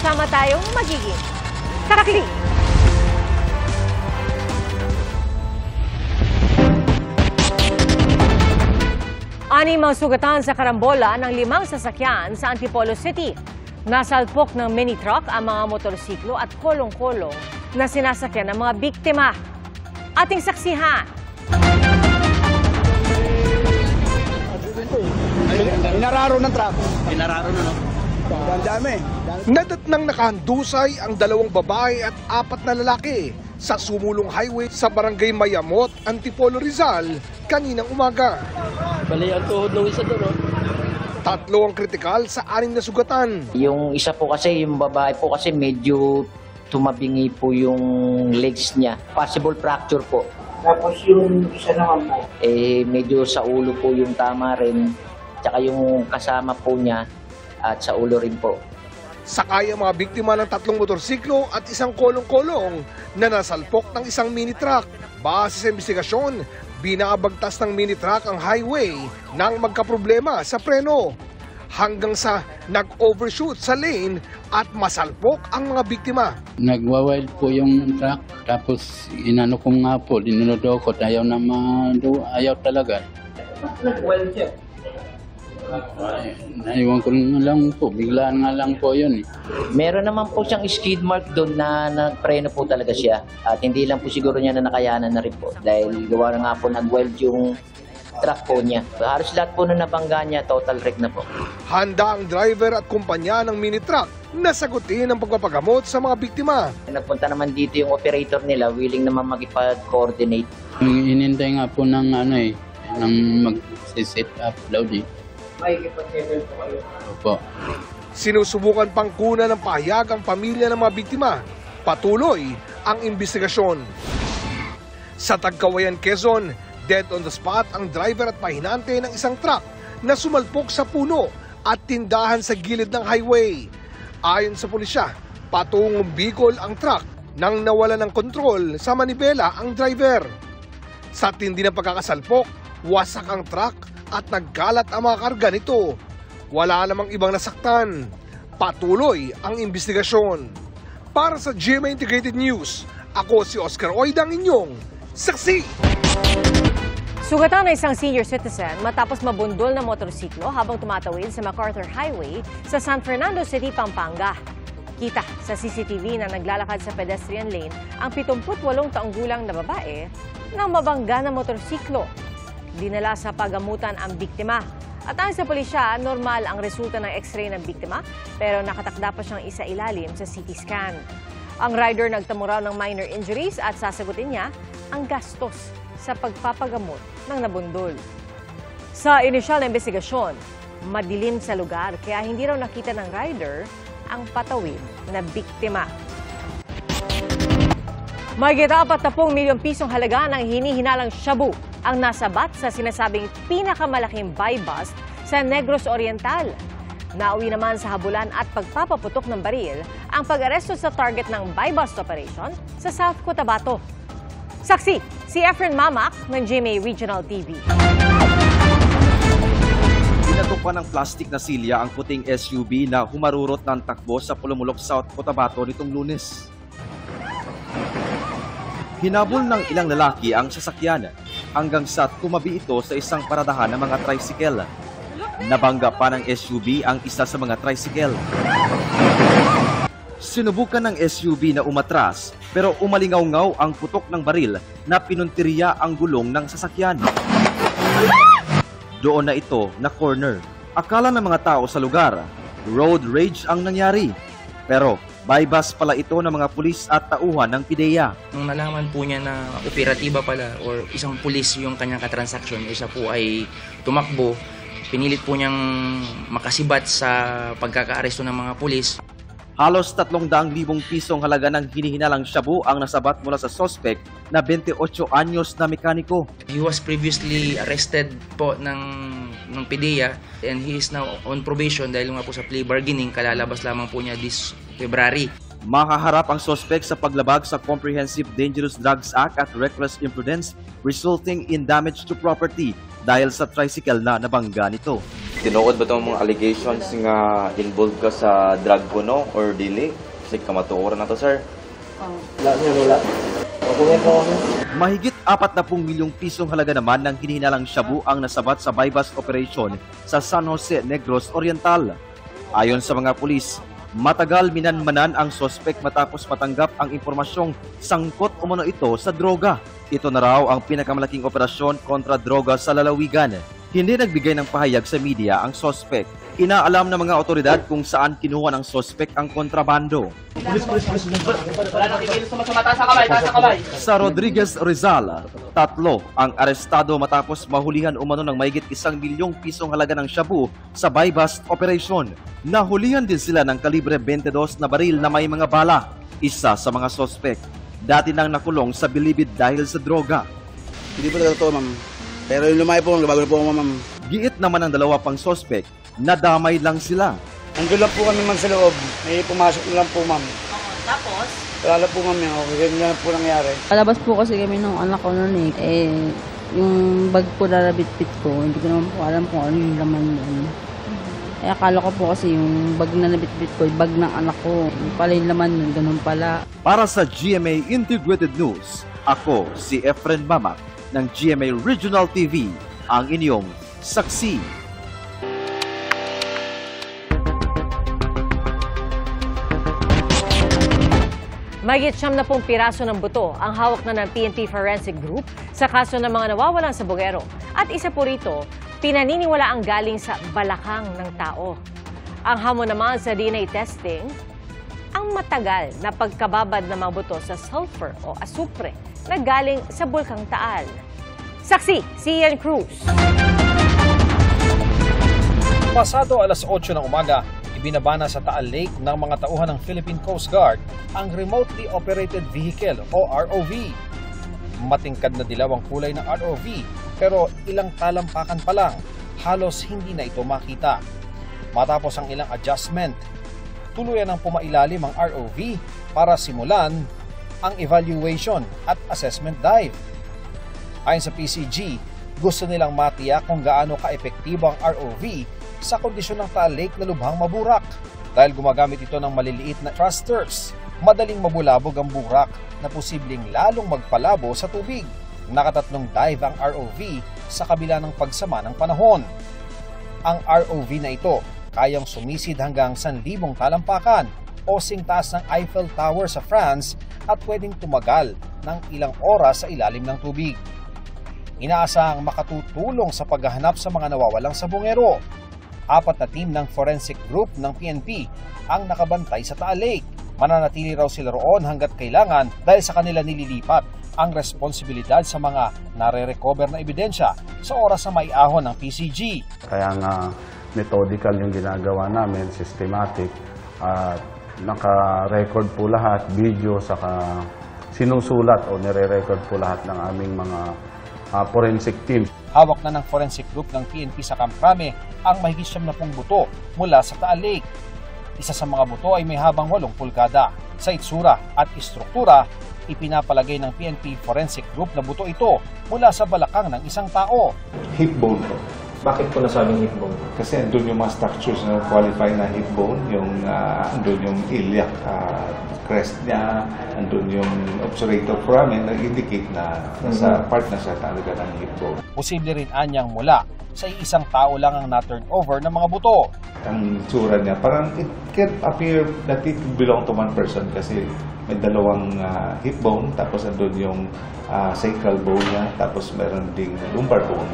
sama-sama tayong magiging saksi. Anim ang sugatan sa karambola ng 5 sasakyan sa Antipolo City. Nasalpok ng mini truck ang mga motorsiklo at kolong-kolong na sinasakyan ng mga biktima. Ating saksihan. Inararo ng truck. Inararo na, no? Ang dami. Nadatnang nakahandusay ang 2 babae at 4 na lalaki sa sumulong highway sa barangay Mayamot, Antipolo, Rizal, kaninang umaga. Bali ang tuhod ng isa doon, no? 3 ang kritikal sa 6 na sugatan. Yung isa po kasi, yung babae po kasi medyo tumabingi po yung legs niya. Possible fracture po. Tapos yung isa naman po. Medyo sa ulo po yung tama rin. Tsaka yung kasama po niya at sa ulo rin po. Sakay ang mga biktima ng 3 motorsiklo at 1 kolong-kolong na nasalpok ng 1 mini truck. Base sa investigasyon, binabagtas ng mini truck ang highway nang magkaproblema sa preno hanggang sa nag-overshoot sa lane at masalpok ang mga biktima. Nagwa-wild po yung truck, tapos inano ko nga po, dinunodokot, ayaw ayaw talaga. Nag-wild siya. Naiwan ko na lang po, biglaan nga lang po yun. Meron naman po siyang skid mark doon na nagpreno po talaga siya. At hindi lang po siguro niya na nakayanan na rin po. Dahil gawa na nga po nag-weld yung truck po niya. Halos lahat po na nabangga niya, total wreck na po. Handa ang driver at kumpanya ng mini truck na sagutin ang pagpapagamot sa mga biktima. Nagpunta naman dito yung operator nila, willing naman makipag-coordinate. Inintay nga po ng ng mag-set up daw di. May kipag-settle po kayo. Opo. Sinusubukan pang kunan ng pahayag ang pamilya ng mga biktima. Patuloy ang investigasyon. Sa Tagkawayan, Quezon, dead on the spot ang driver at pahinante ng 1 truck na sumalpok sa puno at tindahan sa gilid ng highway. Ayon sa pulisya, patungong Bicol ang truck nang nawala ng kontrol sa manibela ang driver. Sa tindi ng pagkakasalpok, wasak ang truck at nagkalat ang mga karga nito. Wala namang ibang nasaktan. Patuloy ang investigasyon. Para sa GMA Integrated News, ako si Oscar Oidang, inyong saksi. Sugatan na isang senior citizen matapos mabundol ng motorsiklo habang tumatawid sa MacArthur Highway sa San Fernando City, Pampanga. Kita sa CCTV na naglalakad sa pedestrian lane ang 78 taong gulang na babae nang mabangga ng motorsiklo. Dinala sa pagamutan ang biktima. At ayon sa pulisya, normal ang resulta ng x-ray ng biktima pero nakatakda pa siyang isailalim sa CT scan. Ang rider nagtamo raw ng minor injuries at sasagutin niya ang gastos sa pagpapagamot ng nabundol. Sa inisyal na investigasyon, madilim sa lugar kaya hindi raw nakita ng rider ang patawid na biktima. Mahigit 40 milyong pisong halaga ng hinihinalang shabu ang nasabat sa sinasabing pinakamalaking buy bust sa Negros Oriental. Nauwi naman sa habulan at pagpapaputok ng baril ang pag-aresto sa target ng buy bust operation sa South Cotabato. Saksi, si Efren Mamak ng GMA Regional TV. Pinatupan ng plastik na silya ang puting SUV na humarurot ng takbo sa Pulumulok, South Cotabato nitong Lunes. Hinabol ng ilang lalaki ang sasakyan hanggang sa tumabi ito sa isang paradahan ng mga tricycle. Nabangga pa ng SUV ang isa sa mga tricycle. Sinubukan ng SUV na umatras pero umalingaw-ngaw ang putok ng baril na pinuntirya ang gulong ng sasakyan. Doon na ito na corner. Akala ng mga tao sa lugar, road rage ang nangyari. Pero bypass pala ito ng mga pulis at tauhan ng PIDEA. Nung nalaman po niya na operatiba pala or isang pulis yung kanyang katransaksyon, isa po ay tumakbo, pinilit po niyang makasibat sa pagkakaaresto ng mga pulis. Halos 300,000 pisong halaga ng hinihinalang shabu ang nasabat mula sa suspect na 28 anyos na mekaniko. He was previously arrested po ng PIDEA and he is now on probation dahil nga po sa plea bargaining, kalalabas lamang po niya this February. Makaharap ang suspect sa paglabag sa Comprehensive Dangerous Drugs Act at reckless imprudence resulting in damage to property dahil sa tricycle na nabangga nito. Tinuod ba itong mga allegations nga involved ka sa drug kuno or dili? Kasi kamatuoran na to, sir. Wala. Mahigit 40 milyong pisong halaga naman ng hinihinalang shabu ang nasabat sa bypass operation sa San Jose, Negros Oriental. Ayon sa mga pulis, matagal minanmanan ang sospek matapos matanggap ang impormasyong sangkot umano ito sa droga. Ito na raw ang pinakamalaking operasyon kontra droga sa lalawigan. Hindi nagbigay ng pahayag sa media ang sospek. Inaalam ng mga otoridad kung saan kinuha ng sospek ang kontrabando. Sa Rodriguez Rizal, 3 ang arestado matapos mahulihan umano ng mahigit 1 milyong pisong halaga ng shabu sa buy-bust operation. Nahulihan din sila ng kalibre 22 na baril na may mga bala. Isa sa mga sospek, dati nang nakulong sa bilibid dahil sa droga. Hindi po talaga ito, ma'am. Pero yung lumay po, bago na po, ma'am. Giit naman ang 2 pang sospek, nadamay lang sila. Nandun lang po kami, ma'am, sa loob. May pumasok na lang po, ma'am. Tapos? Wala lang po, ma'am. Okay, ganyan lang po nangyari. Palabas po kasi kami ng anak ko noon eh. Yung bag po na nabitbit ko, hindi ko naman po alam kung ano yung laman yun. Akala ko po kasi yung bag na nabitbit ko, yung bag ng anak ko. Yung pala yung laman nun, ganun pala. Para sa GMA Integrated News, ako si Efren Mamak ng GMA Regional TV, ang inyong saksi. Mahigit 70 piraso ng buto ang hawak na ng PNP Forensic Group sa kaso ng mga nawawalang sa Bungero. At isa po rito, pinaniniwala ang galing sa balakang ng tao. Ang hamon naman sa DNA testing, ang matagal na pagkababad ng mga buto sa sulfur o asupre na galing sa Bulkang Taal. Saksi, si Ian Cruz. Pasado alas 8 ng umaga, ibinabana sa Taal Lake ng mga tauhan ng Philippine Coast Guard ang Remotely Operated Vehicle o ROV. Matingkad na dilaw ang kulay ng ROV pero ilang talampakan pa lang, halos hindi na ito makita. Matapos ang ilang adjustment, tuluyan ng pumailalim ang ROV para simulan ang evaluation at assessment dive. Ayon sa PCG, gusto nilang matiyak kung gaano ka-epektibo ang ROV sa kondisyon ng Taal Lake na lubhang maburak. Dahil gumagamit ito ng maliliit na thrusters, madaling mabulabog ang burak na posibleng lalong magpalabo sa tubig. Nakatatlong dive ang ROV sa kabila ng pagsama ng panahon. Ang ROV na ito kayang sumisid hanggang 1,000 talampakan o singtaas ng Eiffel Tower sa France at pwedeng tumagal ng ilang oras sa ilalim ng tubig. Inaasahang makatutulong sa paghahanap sa mga nawawalang sa Bungero. 4 na team ng forensic group ng PNP ang nakabantay sa Taal Lake. Mananatili raw sila roon hanggat kailangan dahil sa kanila nililipat ang responsibilidad sa mga nare-recover na ebidensya sa oras na maiahon ng PCG. Kaya nga methodical yung ginagawa namin, systematic, at naka-record po lahat, video, saka sinusulat o nire-record po lahat ng aming mga forensic team. Hawak na ng forensic group ng PNP sa Camp Crame ang mahigit 70 buto mula sa Taal Lake. Isa sa mga buto ay may habang 8 pulgada. Sa itsura at istruktura, ipinapalagay ng PNP forensic group na buto ito mula sa balakang ng isang tao. Hip bone po. Bakit po nasabing hip bone? Kasi andun yung mga structures na qualify na hip bone, yung andun yung iliac crest niya, andun yung obturator foramen na indicate na nasa part na siya talaga ng hip bone. Posible rin anyang mula sa isang tao lang ang na-turn over ng mga buto. Ang tsura niya, parang it can appear that it belong to one person kasi may 2 hip bone, tapos andun yung sacral bone niya, tapos meron ding lumbar bone.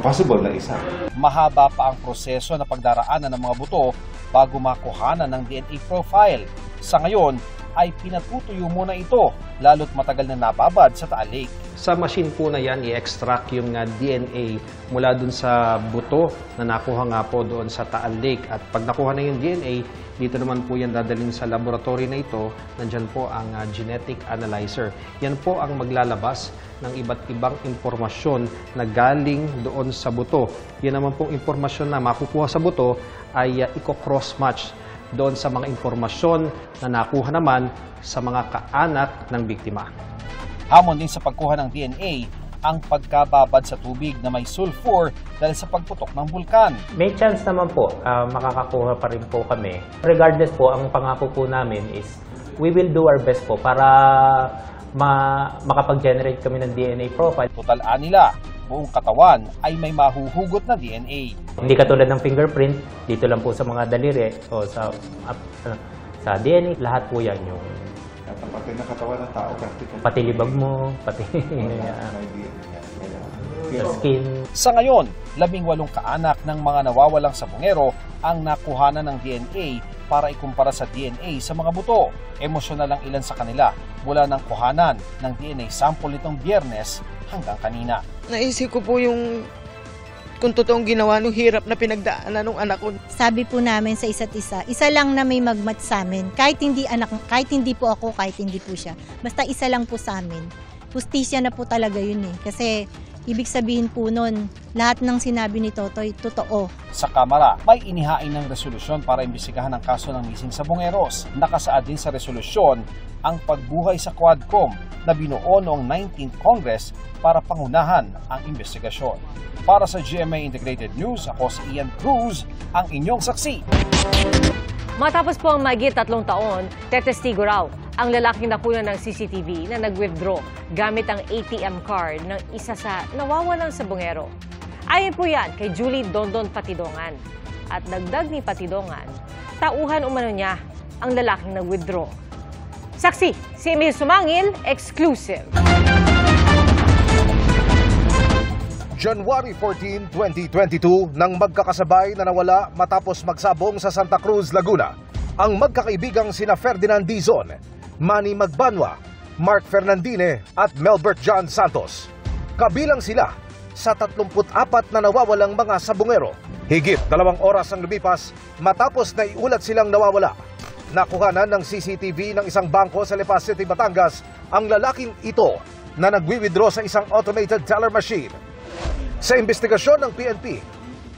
Possible na isa. Mahaba pa ang proseso na pagdaraanan ng mga buto bago makuhanan ng DNA profile. Sa ngayon ay pinatutuyo muna ito lalo't matagal na nababad sa Taal Lake. Sa machine po na yan, i-extract yung DNA mula dun sa buto na nakuha nga po doon sa Taal Lake. At pag nakuha na yung DNA, dito naman po yan dadalhin sa laboratory na ito. Nandyan po ang genetic analyzer. Yan po ang maglalabas ng iba't ibang impormasyon na galing doon sa buto. Yan naman pong impormasyon na makukuha sa buto ay i-cross-match doon sa mga impormasyon na nakuha naman sa mga kaanak ng biktima. Hamon din sa pagkuha ng DNA ang pagkababad sa tubig na may sulfur dahil sa pagputok ng bulkan. May chance naman po, makakakuha pa rin po kami. Regardless po, ang pangako po namin is we will do our best po para makapag-generate kami ng DNA profile. Totalaan nila, buong katawan ay may mahuhugot na DNA. Hindi katulad ng fingerprint, dito lang po sa mga daliri o sa DNA, lahat po yan yung pati na katawan ng tao, pati libag mo, pati skin. Sa ngayon, 18 kaanak ng mga nawawalang sabungero ang nakuhanan ng DNA para ikumpara sa DNA sa mga buto. Emosyonal ang ilan sa kanila mula ng kuhanan ng DNA sample nitong Biyernes hanggang kanina. Naisip ko po yung kung totoong ginawa nung hirap na pinagdaanan ng anak ko. Sabi po namin sa isa't isa lang na may magmatch sa amin. Kahit hindi po ako, kahit hindi po siya. Basta isa lang po sa amin. Justisya na po talaga yun eh. Kasi ibig sabihin po nun, lahat ng sinabi ni Totoy, totoo. Sa Kamara, may inihain ng resolusyon para imbestigahan ang kaso ng missing sabungeros. Nakasaad din sa resolusyon ang pagbuhay sa Quadcom na binuo noong 19th Congress para pangunahan ang investigasyon. Para sa GMA Integrated News, ako si Ian Cruz, ang inyong saksi. Matapos po ang mahigit 3 taon, tetestigo raw ang lalaking nakunan ng CCTV na nag-withdraw gamit ang ATM card ng isa sa nawawalang sabungero. Ayon po yan kay Julie Dondon Patidongan. At dagdag ni Patidongan, tauhan umano niya ang lalaking nag-withdraw. Saksi, si Emil Sumangil, exclusive. January 14, 2022, nang magkakasabay na nawala matapos magsabong sa Santa Cruz, Laguna, ang magkakaibigang sina Ferdinand Dizon, Manny Magbanwa, Mark Fernandine at Melbert John Santos. Kabilang sila sa 34 na nawawalang mga sabungero. Higit 2 oras ang lumipas matapos na iulat silang nawawala. Nakuhanan ng CCTV ng isang bangko sa Lipa City, Batangas ang lalaking ito na nagwi-withdraw sa isang automated teller machine. Sa investigasyon ng PNP,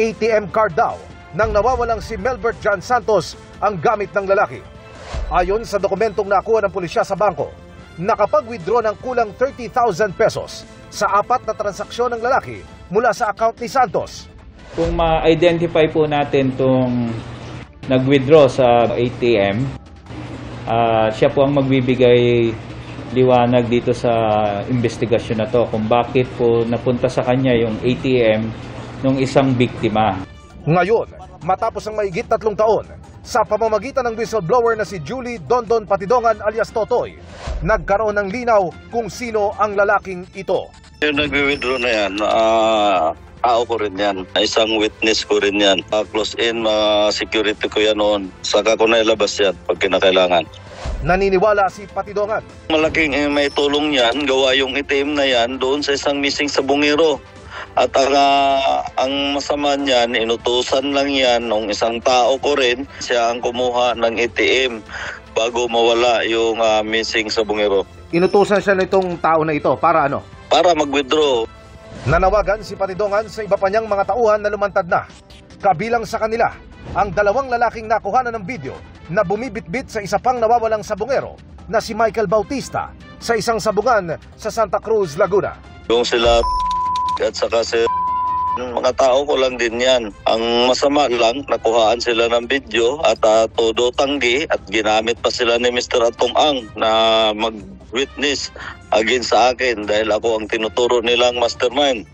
ATM card daw nang nawawalang si Melbert John Santos ang gamit ng lalaki. Ayon sa dokumentong nakuha ng pulisya sa bangko, nakapag-withdraw ng kulang 30,000 pesos sa 4 na transaksyon ng lalaki mula sa account ni Santos. Kung ma-identify po natin itong nag-withdraw sa ATM, siya po ang magbibigay liwanag dito sa investigasyon na to kung bakit po napunta sa kanya yung ATM ng isang biktima. Ngayon, matapos ang mahigit 3 taon, sa pamamagitan ng whistleblower na si Julie Dondon Patidongan alias Totoy, nagkaroon ng linaw kung sino ang lalaking ito. Yung nag-withdraw na yan, tao ko rin yan. Isang witness ko rin yan. Close in, security ko yan noon. Saka ko na ilabas yan pag kinakailangan. Naniniwala si Patidongan. Malaking may tulong yan, gawa yung itim na yan doon sa isang missing sabungero. At ang masama niyan, inutusan lang yan ng isang tao ko rin. Siya ang kumuha ng ATM bago mawala yung missing sabungero. Inutusan siya nitong tao na ito para ano? Para mag-withdraw. Nanawagan si Patidongan sa iba pa niyang mga tauhan na lumantad na. Kabilang sa kanila, ang 2 lalaking nakuhanan ng video na bumibitbit sa isa pang nawawalang sabungero na si Michael Bautista sa isang sabungan sa Santa Cruz, Laguna. Yung sila at saka si mga tao ko lang din yan. Ang masama lang, nakuhaan sila ng video at todo tanggi at ginamit pa sila ni Mr. Atong Ang na mag-witness against sa akin dahil ako ang tinuturo nilang mastermind.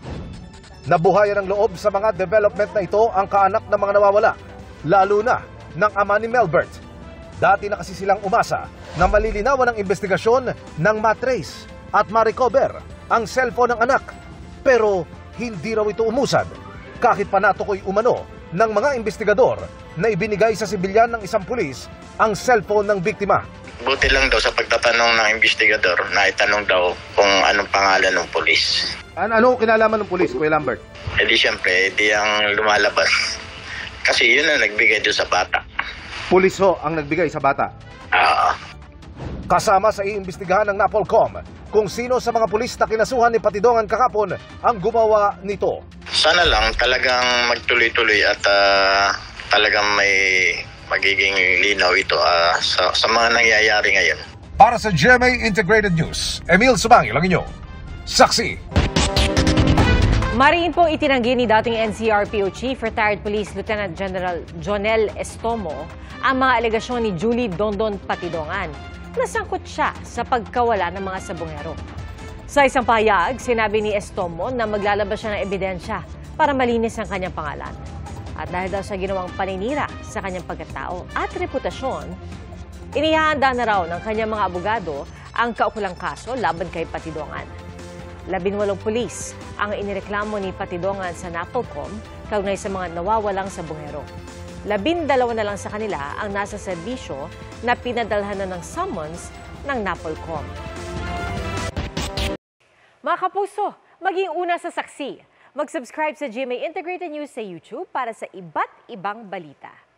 Nabuhayan ng loob sa mga development na ito ang kaanak ng mga nawawala, lalo na ng ama ni Melbert. Dati na kasi silang umasa na malilinawan ang investigasyon ng matrace at ma-recover ang cellphone ng anak. Pero hindi raw ito umusad kahit panatukoy umano ng mga investigador na ibinigay sa sibilyan ng isang pulis ang cellphone ng biktima. Buti lang daw sa pagtatanong ng investigador na itanong daw kung anong pangalan ng pulis. Ano kinalaman ng pulis, Kuya Lambert? E di siyempre, di ang lumalabas. Kasi yun ang nagbigay doon sa bata. Pulis ho ang nagbigay sa bata? Kasama sa iimbestigahan ng NAPOLCOM kung sino sa mga pulis na kinasuhan ni Patidongan kakapon ang gumawa nito. Sana lang talagang magtuloy-tuloy at talagang may magiging linaw ito sa mga nangyayari ngayon. Para sa GMA Integrated News, Emil Sumangil ang inyo. Saksi. Mariin po itinanggi ni dating NCRPO Chief Retired Police Lieutenant General Jonel Estomo ang mga alegasyon ni Julie Dondon Patidongan na sangkot siya sa pagkawala ng mga sabongero. Sa isang pahayag, sinabi ni Estomo na maglalabas siya ng ebidensya para malinis ang kanyang pangalan. At dahil daw sa ginawang paninira sa kanyang pagkatao at reputasyon, inihahanda na raw ng kanyang mga abogado ang kaukulang kaso laban kay Patidongan. 18 pulis ang inireklamo ni Patidongan sa NAPOLCOM kaugnay sa mga nawawalang sabongero. 12 na lang sa kanila ang nasa serbisyo na pinadalhan na ng summons ng NAPOLCOM. Mga kapuso, maging una sa saksi. Mag-subscribe sa GMA Integrated News sa YouTube para sa iba't ibang balita.